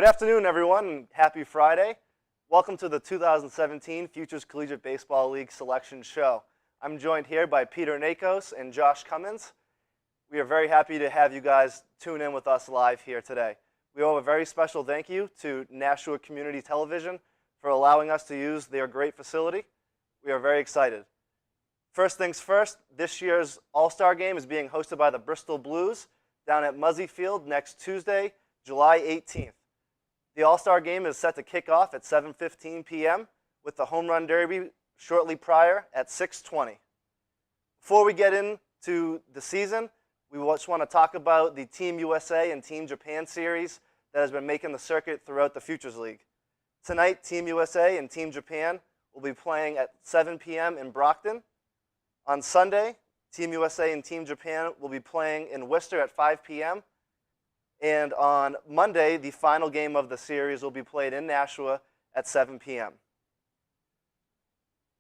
Good afternoon, everyone, and happy Friday. Welcome to the 2017 Futures Collegiate Baseball League Selection Show. I'm joined here by Peter Nakos and Josh Cummins. We are very happy to have you guys tune in with us live here today. We owe a very special thank you to Nashua Community Television for allowing us to use their great facility. We are very excited. First things first, this year's All-Star Game is being hosted by the Bristol Blues down at Muzzy Field next Tuesday, July 18th. The All-Star Game is set to kick off at 7:15 p.m. with the Home Run Derby shortly prior at 6:20. Before we get into the season, we just want to talk about the Team USA and Team Japan series that has been making the circuit throughout the Futures League. Tonight, Team USA and Team Japan will be playing at 7 p.m. in Brockton. On Sunday, Team USA and Team Japan will be playing in Worcester at 5 p.m. And on Monday, the final game of the series will be played in Nashua at 7 p.m.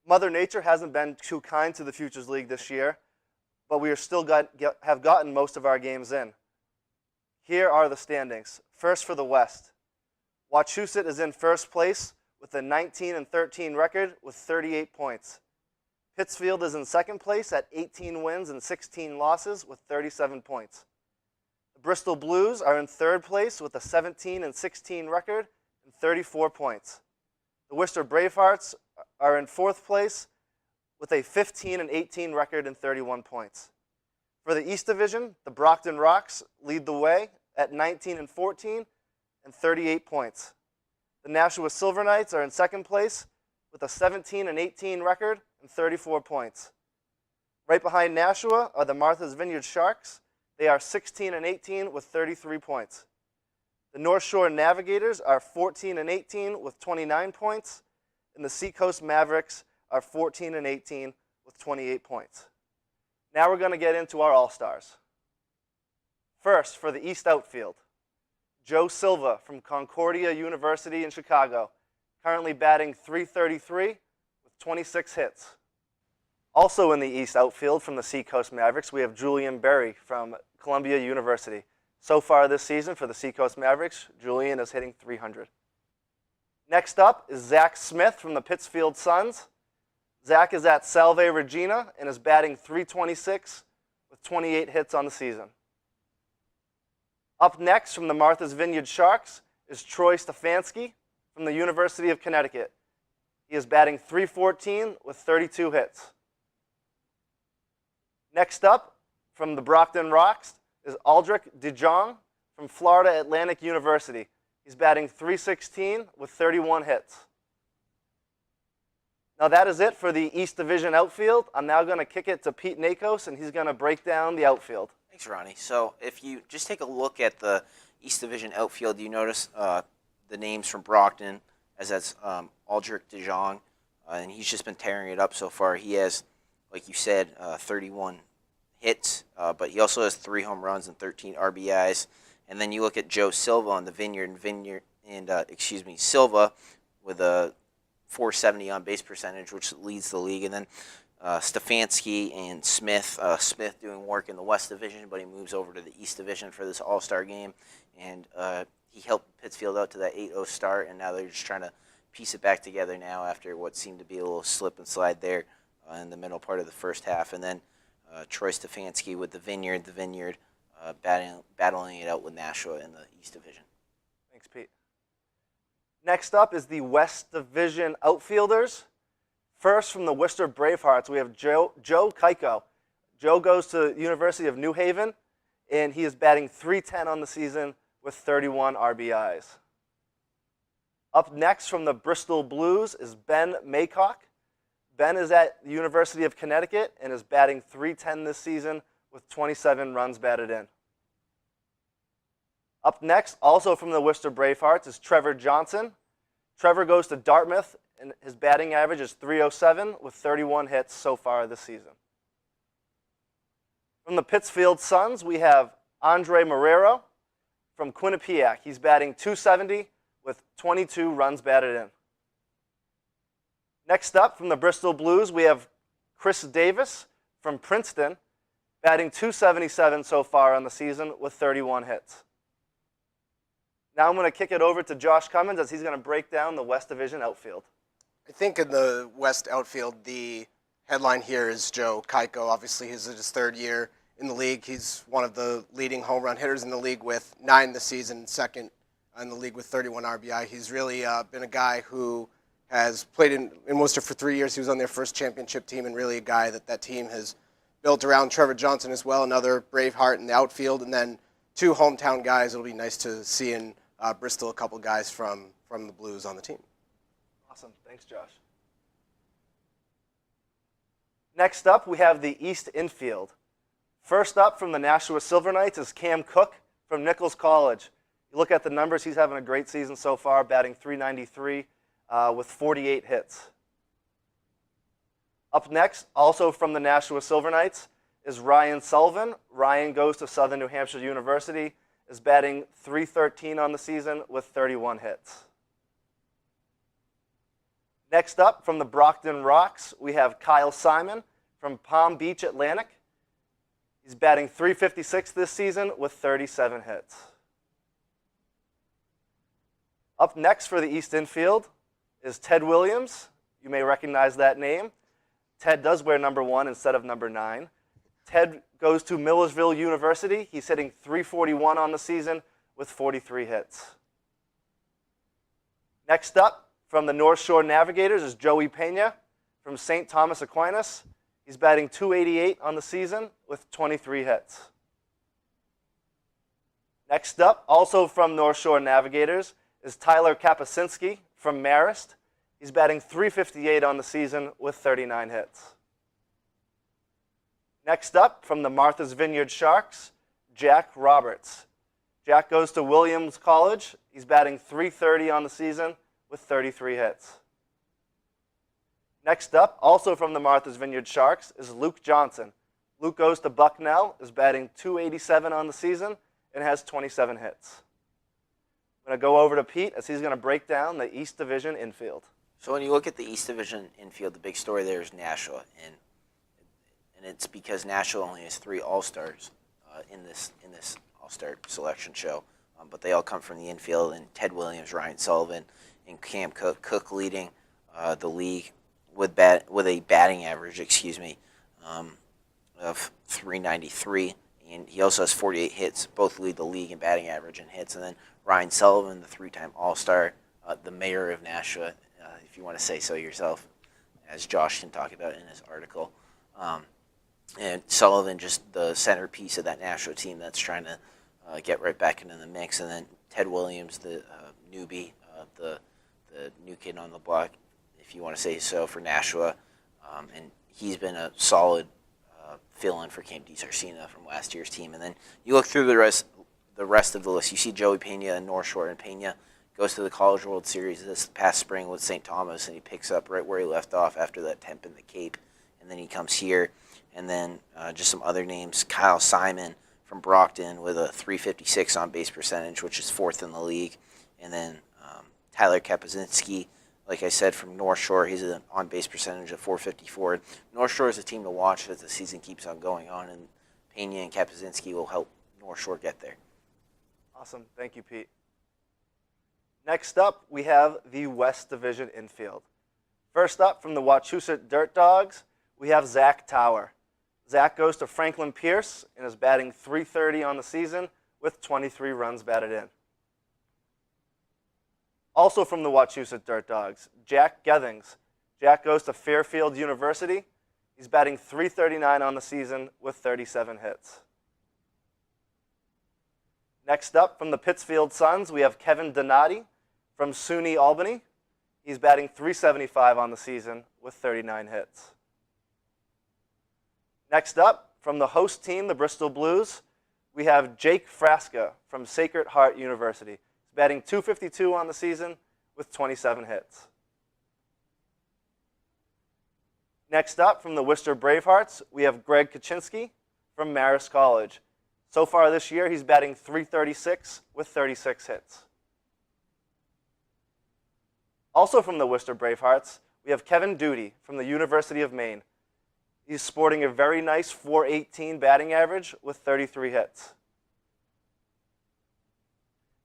Mother Nature hasn't been too kind to the Futures League this year, but we are still have gotten most of our games in. Here are the standings. First for the West. Wachusett is in first place with a 19-13 record with 38 points. Pittsfield is in second place at 18 wins and 16 losses with 37 points. The Bristol Blues are in third place with a 17-16 record and 34 points. The Worcester Bravehearts are in fourth place with a 15-18 record and 31 points. For the East Division, the Brockton Rocks lead the way at 19-14 and 38 points. The Nashua Silver Knights are in second place with a 17-18 record and 34 points. Right behind Nashua are the Martha's Vineyard Sharks. They are 16-18 with 33 points. The North Shore Navigators are 14-18 with 29 points, and the Seacoast Mavericks are 14-18 with 28 points. Now we're going to get into our All-Stars. First, for the East Outfield, Joe Silva from Concordia University in Chicago, currently batting .333 with 26 hits. Also in the East Outfield from the Seacoast Mavericks, we have Julian Berry from Columbia University. So far this season for the Seacoast Mavericks, Julian is hitting .300. Next up is Zach Smith from the Pittsfield Suns. Zach is at Salve Regina and is batting .326 with 28 hits on the season. Up next from the Martha's Vineyard Sharks is Troy Stefanski from the University of Connecticut. He is batting .314 with 32 hits. Next up, from the Brockton Rocks, is Aldrich DeJong from Florida Atlantic University. He's batting .316 with 31 hits. Now that is it for the East Division outfield. I'm now going to kick it to Pete Nakos, and he's going to break down the outfield. Thanks, Ronnie. So if you just take a look at the East Division outfield, you notice the names from Brockton, as that's Aldrich DeJong, and he's just been tearing it up so far. He has, like you said, 31 hits, but he also has 3 home runs and 13 RBIs. And then you look at Joe Silva on the Silva with a .470 on base percentage, which leads the league. And then Stefanski and Smith. Smith doing work in the West Division, but he moves over to the East Division for this All-Star Game. And he helped Pittsfield out to that 8-0 start, and now they're just trying to piece it back together now after what seemed to be a little slip and slide there in the middle part of the first half. And then Troy Stefanski with the Vineyard battling it out with Nashua in the East Division. Thanks, Pete. Next up is the West Division outfielders. First, from the Worcester Bravehearts, we have Joe Keiko. Joe goes to University of New Haven, and he is batting .310 on the season with 31 RBIs. Up next from the Bristol Blues is Ben Maycock. Ben is at the University of Connecticut and is batting .310 this season with 27 runs batted in. Up next, also from the Worcester Bravehearts, is Trevor Johnson. Trevor goes to Dartmouth, and his batting average is .307 with 31 hits so far this season. From the Pittsfield Suns, we have Andre Marrero from Quinnipiac. He's batting .270 with 22 runs batted in. Next up, from the Bristol Blues, we have Chris Davis from Princeton, batting .277 so far on the season with 31 hits. Now I'm going to kick it over to Josh Cummins as he's going to break down the West Division outfield. I think in the West outfield, the headline here is Joe Keiko. Obviously, he's in his third year in the league. He's one of the leading home run hitters in the league with 9 this season, second in the league with 31 RBI. He's really been a guy who has played in Worcester for 3 years. He was on their first championship team, and really a guy that team has built around. Trevor Johnson as well, another brave heart in the outfield, and then 2 hometown guys. It'll be nice to see in Bristol a couple guys from the Blues on the team. Awesome. Thanks, Josh. Next up, we have the East Infield. First up from the Nashua Silver Knights is Cam Cook from Nichols College. You look at the numbers, he's having a great season so far, batting .393 with 48 hits. Up next, also from the Nashua Silver Knights, is Ryan Sullivan. Ryan goes to Southern New Hampshire University, is batting .313 on the season with 31 hits. Next up, from the Brockton Rocks, we have Kyle Simon from Palm Beach Atlantic. He's batting .356 this season with 37 hits. Up next for the East Infield is Ted Williams. You may recognize that name. Ted does wear number 1 instead of number 9. Ted goes to Millersville University. He's hitting .341 on the season with 43 hits. Next up, from the North Shore Navigators is Joey Pena from St. Thomas Aquinas. He's batting .288 on the season with 23 hits. Next up, also from North Shore Navigators, is Tyler Kapuscinski from Marist. He's batting .358 on the season with 39 hits. Next up, from the Martha's Vineyard Sharks, Jack Roberts. Jack goes to Williams College. He's batting .330 on the season with 33 hits. Next up, also from the Martha's Vineyard Sharks, is Luke Johnson. Luke goes to Bucknell, is batting .287 on the season, and has 27 hits. I'm going to go over to Pete as he's going to break down the East Division infield. So when you look at the East Division infield, the big story there is Nashua, and it's because Nashua only has 3 All-Stars in this All-Star selection show, but they all come from the infield, and Ted Williams, Ryan Sullivan, and Cam Cook. Cook leading the league with a batting average, of .393, and he also has 48 hits. Both lead the league in batting average and hits. And then Ryan Sullivan, the 3-time All-Star, the mayor of Nashua, if you want to say so yourself, as Josh can talk about in his article. And Sullivan, just the centerpiece of that Nashua team that's trying to get right back into the mix. And then Ted Williams, the newbie, the new kid on the block, if you want to say so, for Nashua. And he's been a solid fill-in for Cam DiSarcina from last year's team. And then you look through the rest of the list. You see Joey Pena and North Shore, and Pena goes to the College World Series this past spring with St. Thomas, and he picks up right where he left off after that temp in the Cape. And then he comes here. And then just some other names, Kyle Simon from Brockton with a .356 on-base percentage, which is 4th in the league. And then Tyler Kapuscinski, like I said, from North Shore, he's an on-base percentage of .454. North Shore is a team to watch as the season keeps on going on, and Pena and Kapuscinski will help North Shore get there. Awesome. Thank you, Pete. Next up, we have the West Division infield. First up, from the Wachusett Dirt Dogs, we have Zach Tower. Zach goes to Franklin Pierce and is batting .330 on the season with 23 runs batted in. Also from the Wachusett Dirt Dogs, Jack Gethings. Jack goes to Fairfield University. He's batting .339 on the season with 37 hits. Next up, from the Pittsfield Suns, we have Kevin Donati from SUNY Albany. He's batting .375 on the season with 39 hits. Next up, from the host team, the Bristol Blues, we have Jake Frasca from Sacred Heart University. He's batting .252 on the season with 27 hits. Next up, from the Worcester Bravehearts, we have Greg Kaczynski from Marist College. So far this year, he's batting .336 with 36 hits. Also from the Worcester Bravehearts, we have Kevin Duty from the University of Maine. He's sporting a very nice .418 batting average with 33 hits.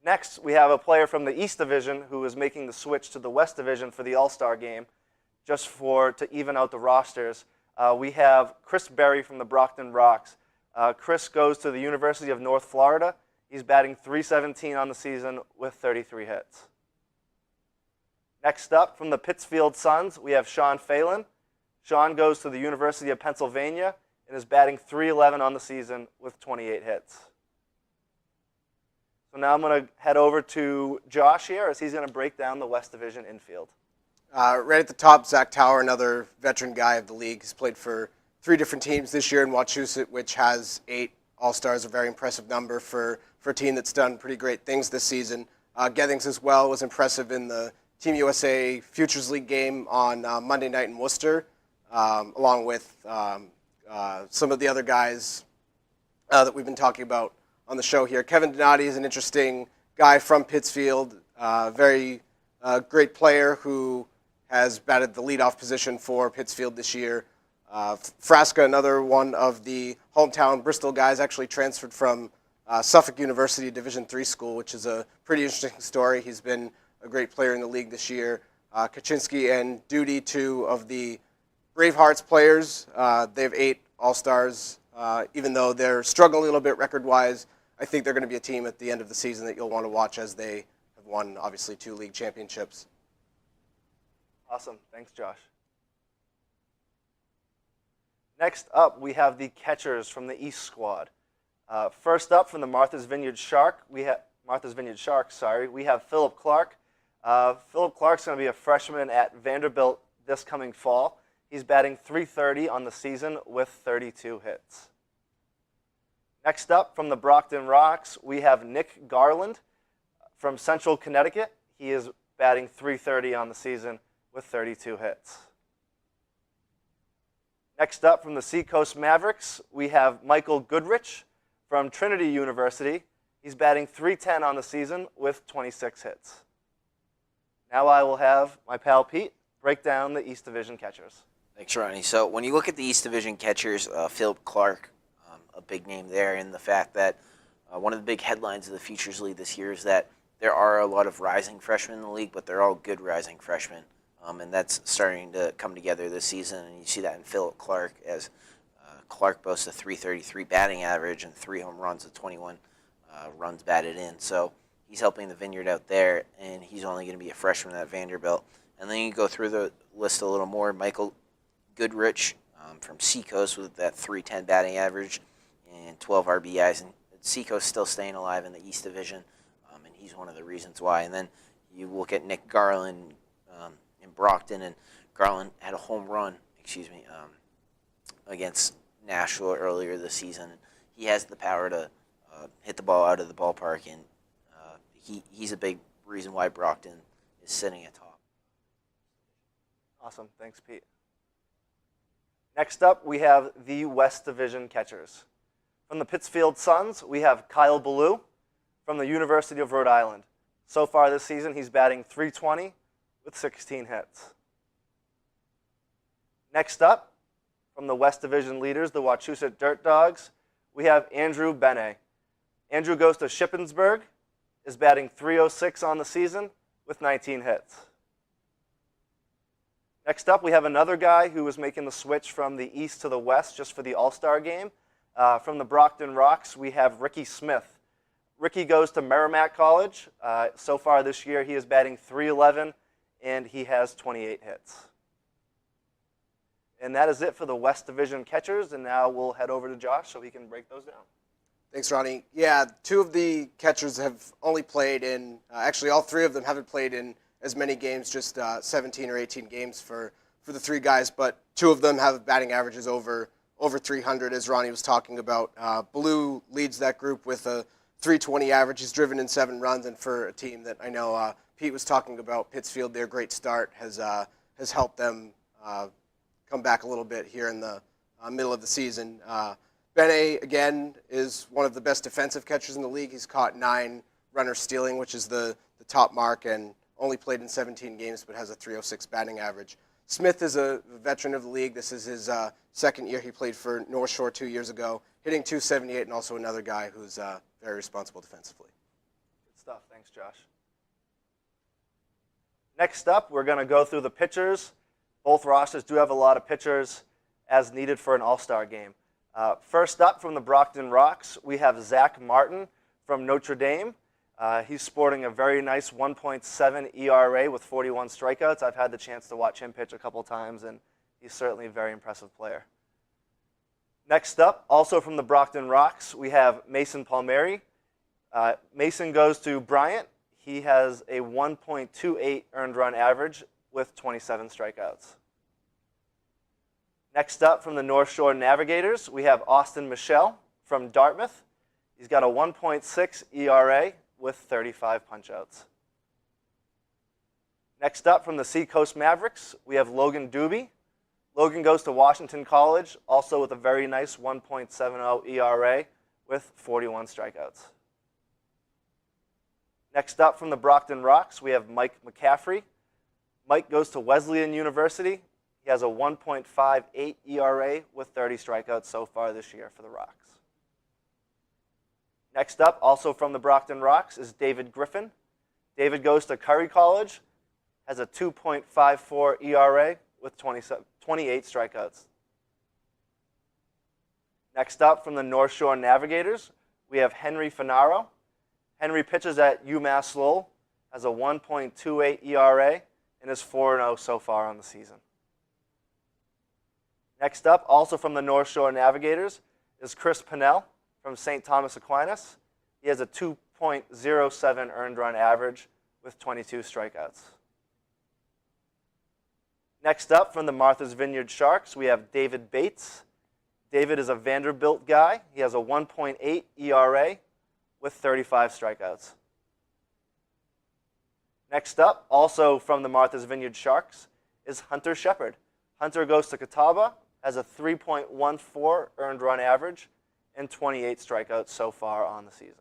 Next, we have a player from the East Division who is making the switch to the West Division for the All-Star Game, just to even out the rosters. We have Chris Berry from the Brockton Rocks. Chris goes to the University of North Florida. He's batting .317 on the season with 33 hits. Next up, from the Pittsfield Suns, we have Sean Phelan. Sean goes to the University of Pennsylvania and is batting .311 on the season with 28 hits. So now I'm going to head over to Josh here as he's going to break down the West Division infield. Right at the top, Zach Tower, another veteran guy of the league. He's played for 3 different teams this year in Wachusett, which has 8 All-Stars, a very impressive number for a team that's done pretty great things this season. Gethings as well was impressive in the Team USA Futures League game on Monday night in Worcester, along with some of the other guys that we've been talking about on the show here. Kevin Donati is an interesting guy from Pittsfield, very great player who has batted the leadoff position for Pittsfield this year. Frasca, another one of the hometown Bristol guys, actually transferred from Suffolk University Division III school, which is a pretty interesting story. He's been a great player in the league this year. Kaczynski and Duty, 2 of the Bravehearts players. They have 8 All-Stars. Even though they're struggling a little bit record-wise, I think they're going to be a team at the end of the season that you'll want to watch as they have won, obviously, 2 league championships. Awesome. Thanks, Josh. Next up, we have the catchers from the East squad. First up, from the Martha's Vineyard Sharks, we have Philip Clark. Philip Clark's going to be a freshman at Vanderbilt this coming fall. He's batting .330 on the season with 32 hits. Next up, from the Brockton Rocks, we have Nick Garland from Central Connecticut. He is batting .330 on the season with 32 hits. Next up, from the Seacoast Mavericks, we have Michael Goodrich from Trinity University. He's batting .310 on the season with 26 hits. Now I will have my pal Pete break down the East Division catchers. Thanks, Ronnie. So when you look at the East Division catchers, Philip Clark, a big name there, and the fact that one of the big headlines of the Futures League this year is that there are a lot of rising freshmen in the league, but they're all good rising freshmen. And that's starting to come together this season, and you see that in Philip Clark, as Clark boasts a .333 batting average and 3 home runs with 21 runs batted in. So he's helping the Vineyard out there, and he's only going to be a freshman at Vanderbilt. And then you go through the list a little more. Michael Goodrich from Seacoast with that .310 batting average and 12 RBIs. And Seacoast still staying alive in the East Division, and he's one of the reasons why. And then you look at Nick Garland in Brockton, and Garland had a home run, against Nashville earlier this season. He has the power to hit the ball out of the ballpark, and he's a big reason why Brockton is sitting atop. Awesome. Thanks, Pete. Next up, we have the West Division catchers. From the Pittsfield Suns, we have Kyle Ballou from the University of Rhode Island. So far this season, he's batting .320 with 16 hits. Next up, from the West Division leaders, the Wachusett Dirt Dogs, we have Andrew Bene. Andrew goes to Shippensburg, is batting .306 on the season with 19 hits. Next up, we have another guy who is making the switch from the East to the West just for the All-Star Game. From the Brockton Rocks, we have Ricky Smith. Ricky goes to Merrimack College. So far this year, he is batting .311, and he has 28 hits. And that is it for the West Division catchers, and now we'll head over to Josh so he can break those down. Thanks, Ronnie. Yeah, 2 of the catchers have only played in, actually all 3 of them haven't played in as many games, just 17 or 18 games for the 3 guys, but 2 of them have batting averages over 300, as Ronnie was talking about. Blue leads that group with a .320 average. He's driven in 7 runs, and for a team that I know Pete was talking about, Pittsfield, their great start has helped them come back a little bit here in the middle of the season. Bene, again, is one of the best defensive catchers in the league. He's caught 9 runners stealing, which is the top mark, and only played in 17 games but has a .306 batting average. Smith is a veteran of the league. This is his second year. He played for North Shore 2 years ago, hitting .278, and also another guy who's very responsible defensively. Good stuff. Thanks, Josh. Next up, we're going to go through the pitchers. Both rosters do have a lot of pitchers as needed for an All-Star game. First up from the Brockton Rocks, we have Zach Martin from Notre Dame. He's sporting a very nice 1.7 ERA with 41 strikeouts. I've had the chance to watch him pitch a couple times, and he's certainly a very impressive player. Next up, also from the Brockton Rocks, we have Mason Palmieri. Mason goes to Bryant. He has a 1.28 earned run average with 27 strikeouts. Next up from the North Shore Navigators, we have Austin Michelle from Dartmouth. He's got a 1.6 ERA with 35 punchouts. Next up from the Seacoast Mavericks, we have Logan Doobie. Logan goes to Washington College, also with a very nice 1.70 ERA with 41 strikeouts. Next up from the Brockton Rocks, we have Mike McCaffrey. Mike goes to Wesleyan University. He has a 1.58 ERA with 30 strikeouts so far this year for the Rocks. Next up, also from the Brockton Rocks, is David Griffin. David goes to Curry College, has a 2.54 ERA with 28 strikeouts. Next up from the North Shore Navigators, we have Henry Finaro. Henry pitches at UMass Lowell, has a 1.28 ERA, and is 4-0 so far on the season. Next up, also from the North Shore Navigators, is Chris Pinnell from St. Thomas Aquinas. He has a 2.07 earned run average with 22 strikeouts. Next up, from the Martha's Vineyard Sharks, we have David Bates. David is a Vanderbilt guy. He has a 1.8 ERA with 35 strikeouts. Next up, also from the Martha's Vineyard Sharks, is Hunter Shepard. Hunter goes to Catawba, has a 3.14 earned run average, and 28 strikeouts so far on the season.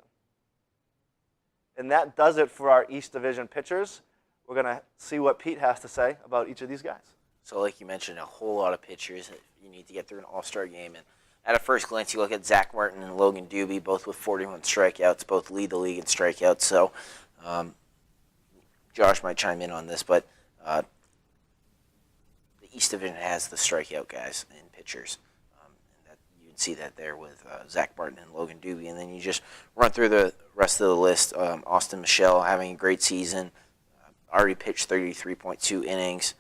And that does it for our East Division pitchers. We're going to see what Pete has to say about each of these guys. So like you mentioned, a whole lot of pitchers that you need to get through an All-Star game. And at a first glance, you look at Zach Martin and Logan Doobie, both with 41 strikeouts, both lead the league in strikeouts. So Josh might chime in on this, but the East Division has the strikeout guys and pitchers. And that, you can see that there with Zach Martin and Logan Doobie. And then you just run through the rest of the list. Austin Michelle having a great season. Already pitched 33.2 innings.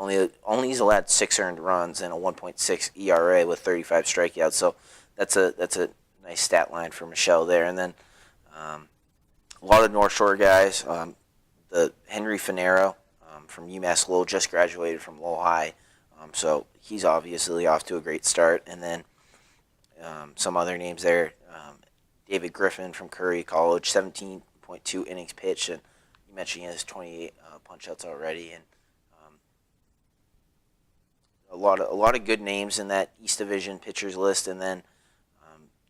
Only he's allowed 6 earned runs and a 1.6 ERA with 35 strikeouts. So that's a nice stat line for Michelle there. And then a lot of North Shore guys. The Henry Finaro from UMass Lowell just graduated from Lowell High, so he's obviously off to a great start. And then some other names there. David Griffin from Curry College, 17.2 innings pitched, and you mentioned he has 28 punch-outs already, and a lot of good names in that East Division pitchers list. And then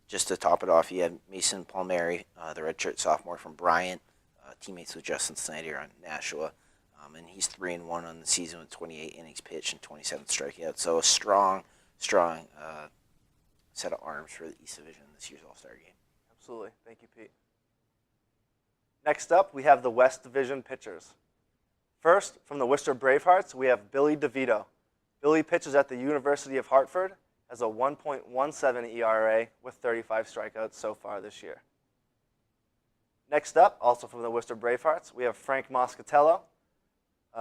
just to top it off, you have Mason Palmieri, the redshirt sophomore from Bryant, teammates with Justin Snyder on Nashua, and he's 3-1 on the season with 28 innings pitched and 27 strikeouts. So a strong set of arms for the East Division in this year's All-Star game. Absolutely. Thank you, Pete. Next up, we have the West Division pitchers. First, from the Worcester Bravehearts, we have Billy DeVito. Billy pitches at the University of Hartford, has a 1.17 ERA with 35 strikeouts so far this year. Next up, also from the Worcester Bravehearts, we have Frank Moscatello.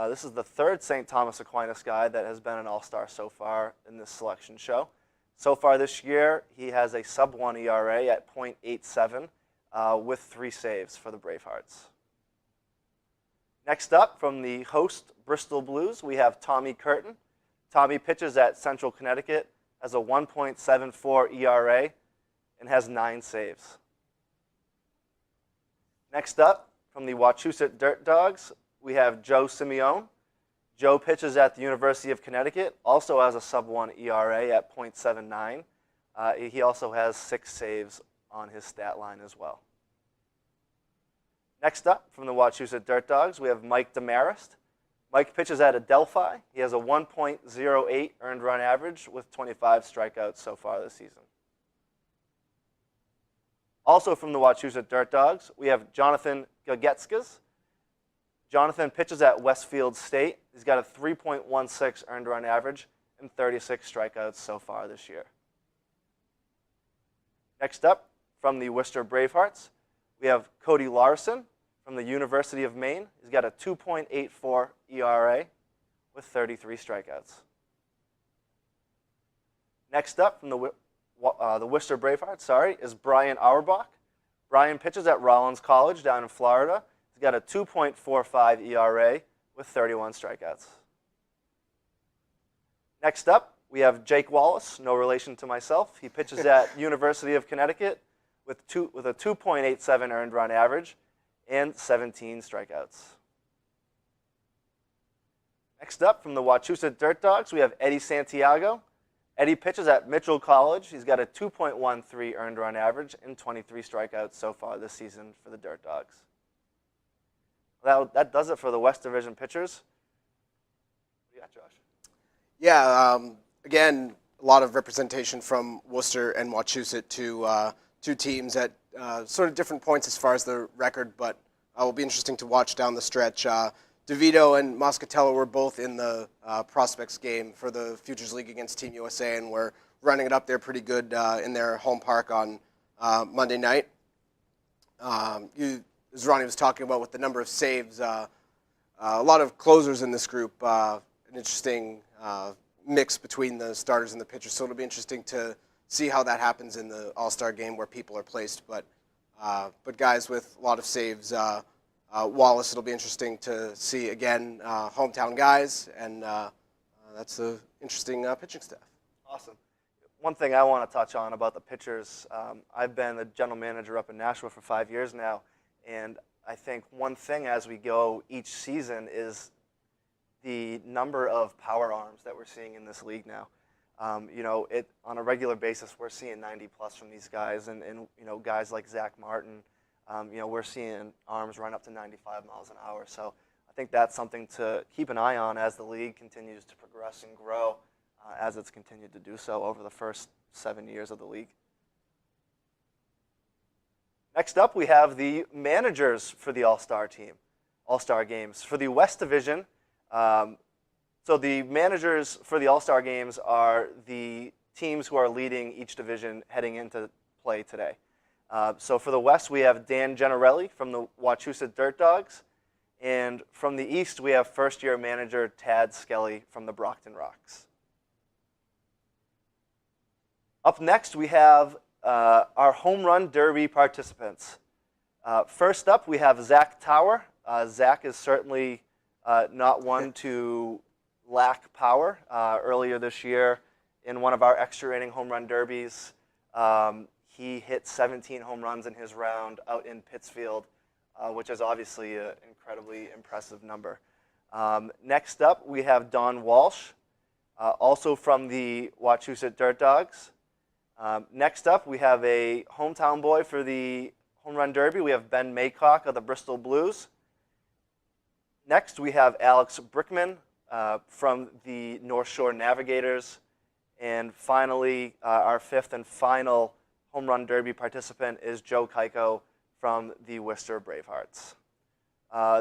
This is the third St. Thomas Aquinas guy that has been an All-Star so far in this selection show. So far this year, he has a sub-1 ERA at .87 with 3 saves for the Bravehearts. Next up, from the host Bristol Blues, we have Tommy Curtin. Tommy pitches at Central Connecticut, has a 1.74 ERA, and has 9 saves. Next up, from the Wachusett Dirt Dogs, we have Joe Simeone. Joe pitches at the University of Connecticut, also has a sub-1 ERA at .79. He also has 6 saves on his stat line as well. Next up, from the Wachusett Dirt Dogs, we have Mike Demarest. Mike pitches at Adelphi. He has a 1.08 earned run average with 25 strikeouts so far this season. Also from the Wachusett Dirt Dogs, we have Jonathan Gagetskas. Jonathan pitches at Westfield State. He's got a 3.16 earned run average and 36 strikeouts so far this year. Next up, from the Worcester Bravehearts, we have Cody Larson from the University of Maine. He's got a 2.84 ERA with 33 strikeouts. Next up, from the Worcester Bravehearts, is Brian Auerbach. Brian pitches at Rollins College down in Florida. He's got a 2.45 ERA with 31 strikeouts. Next up, we have Jake Wallace, no relation to myself. He pitches at University of Connecticut with a 2.87 earned run average and 17 strikeouts. Next up, from the Wachusett Dirt Dogs, we have Eddie Santiago. Eddie pitches at Mitchell College. He's got a 2.13 earned run average and 23 strikeouts so far this season for the Dirt Dogs. That does it for the West Division pitchers. What do you got, Josh? Yeah, again, a lot of representation from Worcester and Wachusett, two teams at sort of different points as far as the record, but it will be interesting to watch down the stretch. DeVito and Moscatello were both in the prospects game for the Futures League against Team USA, and were running it up there pretty good in their home park on Monday night. As Ronnie was talking about with the number of saves, a lot of closers in this group, an interesting mix between the starters and the pitchers, so it'll be interesting to see how that happens in the All-Star game where people are placed. But guys with a lot of saves, Wallace, it'll be interesting to see again, hometown guys, and that's an interesting pitching staff. Awesome. One thing I want to touch on about the pitchers, I've been the general manager up in Nashville for 5 years now, and I think one thing as we go each season is the number of power arms that we're seeing in this league now. On a regular basis, we're seeing 90 plus from these guys, and guys like Zach Martin, we're seeing arms run up to 95 miles an hour. So I think that's something to keep an eye on as the league continues to progress and grow, as it's continued to do so over the first 7 years of the league. Next up, we have the managers for the All-Star Games. For the West Division, so the managers for the All-Star Games are the teams who are leading each division heading into play today. So for the West, we have Dan Gennarelli from the Wachusett Dirt Dogs. And from the East, we have first-year manager Tad Skelly from the Brockton Rocks. Up next, we have our Home Run Derby participants. First up, we have Zach Tower. Zach is certainly not one to lack power. Earlier this year, in one of our extra inning home run derbies, he hit 17 home runs in his round out in Pittsfield, which is obviously an incredibly impressive number. Next up, we have Don Walsh, also from the Wachusett Dirt Dogs. Next up, we have a hometown boy for the home run derby. We have Ben Maycock of the Bristol Blues. Next, we have Alex Brickman from the North Shore Navigators. And finally, our fifth and final home run derby participant is Joe Keiko from the Worcester Bravehearts.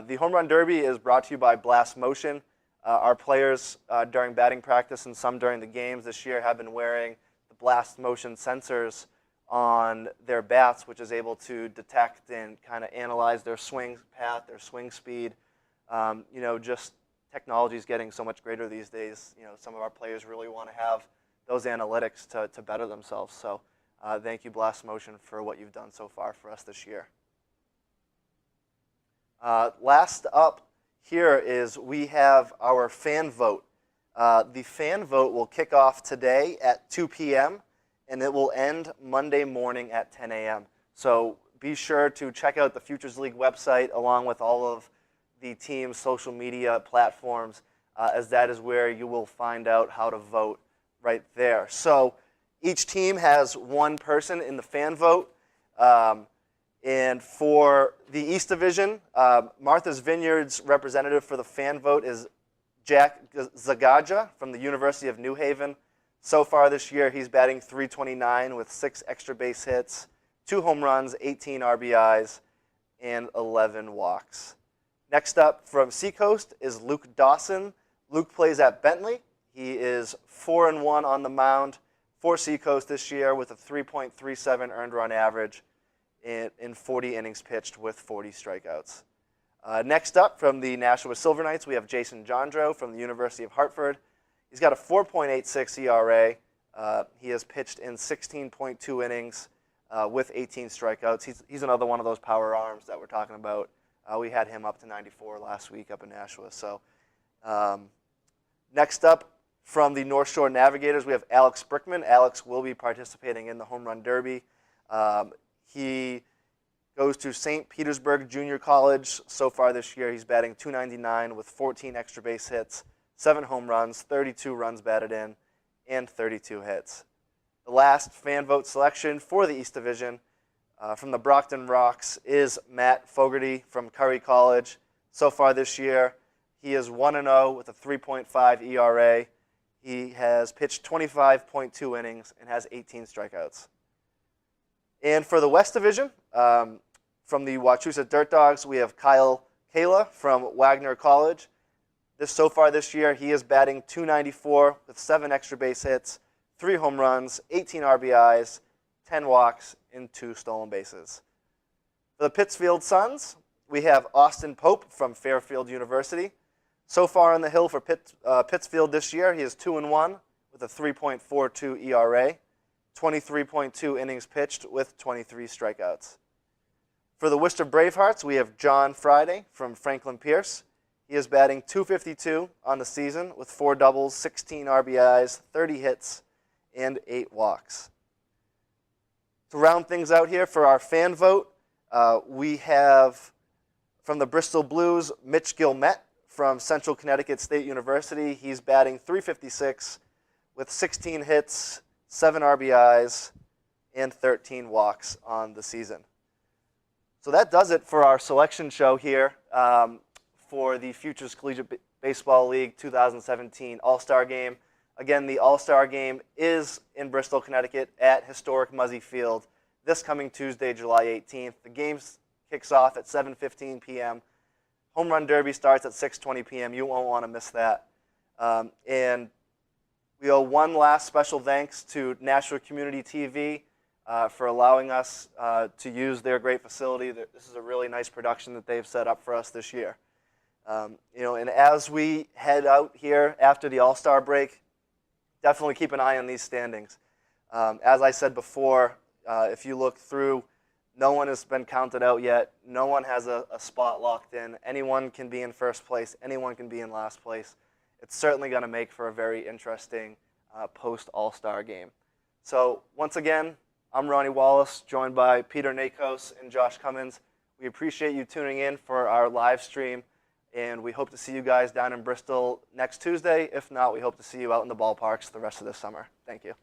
The home run derby is brought to you by Blast Motion. Our players during batting practice and some during the games this year have been wearing the Blast Motion sensors on their bats, which is able to detect and kind of analyze their swing path, their swing speed. Just technology is getting so much greater these days. Some of our players really want to have those analytics to better themselves. So thank you, Blast Motion, for what you've done so far for us this year. Last up here is we have our fan vote. The fan vote will kick off today at 2 p.m. and it will end Monday morning at 10 a.m. So be sure to check out the Futures League website along with all of the team's social media platforms, as that is where you will find out how to vote right there. So each team has one person in the fan vote. And for the East Division, Martha's Vineyard's representative for the fan vote is Jack Zagaja from the University of New Haven. So far this year, he's batting .329 with 6 extra base hits, 2 home runs, 18 RBIs, and 11 walks. Next up from Seacoast is Luke Dawson. Luke plays at Bentley. He is 4-1 on the mound for Seacoast this year with a 3.37 earned run average in 40 innings pitched with 40 strikeouts. Next up from the Nashua Silver Knights, we have Jason Jondro from the University of Hartford. He's got a 4.86 ERA. He has pitched in 16.2 innings with 18 strikeouts. He's another one of those power arms that we're talking about. We had him up to 94 last week up in Nashua. So next up from the North Shore Navigators, we have Alex Brickman. Alex will be participating in the Home Run Derby. He goes to St. Petersburg Junior College. So far this year, he's batting .299 with 14 extra base hits, 7 home runs, 32 runs batted in, and 32 hits. The last fan vote selection for the East Division from the Brockton Rocks is Matt Fogarty from Curry College. So far this year, he is 1-0 with a 3.5 ERA. He has pitched 25.2 innings and has 18 strikeouts. And for the West Division, from the Wachusett Dirt Dogs, we have Kyle Kayla from Wagner College. So far this year, he is batting .294 with 7 extra base hits, 3 home runs, 18 RBIs, 10 walks, and 2 stolen bases. For the Pittsfield Suns, we have Austin Pope from Fairfield University. So far on the hill for Pittsfield this year, he is 2-1 with a 3.42 ERA, 23.2 innings pitched with 23 strikeouts. For the Worcester Bravehearts, we have John Friday from Franklin Pierce. He is batting .252 on the season with 4 doubles, 16 RBIs, 30 hits, and 8 walks. To round things out here for our fan vote, we have from the Bristol Blues, Mitch Gilmette from Central Connecticut State University. He's batting .356 with 16 hits, 7 RBIs, and 13 walks on the season. So that does it for our selection show here for the Futures Collegiate Baseball League 2017 All-Star Game. Again, the All-Star Game is in Bristol, Connecticut at historic Muzzy Field this coming Tuesday, July 18th. The game kicks off at 7:15 p.m. Home Run Derby starts at 6:20 p.m. You won't want to miss that. And we owe one last special thanks to Nashua Community TV for allowing us to use their great facility. This is a really nice production that they've set up for us this year. And as we head out here after the All-Star break, definitely keep an eye on these standings. As I said before, if you look through, no one has been counted out yet. No one has a spot locked in. Anyone can be in first place. Anyone can be in last place. It's certainly going to make for a very interesting post-All-Star game. So once again, I'm Ronnie Wallace, joined by Peter Nakos and Josh Cummins. We appreciate you tuning in for our live stream, and we hope to see you guys down in Bristol next Tuesday. If not, we hope to see you out in the ballparks the rest of this summer. Thank you.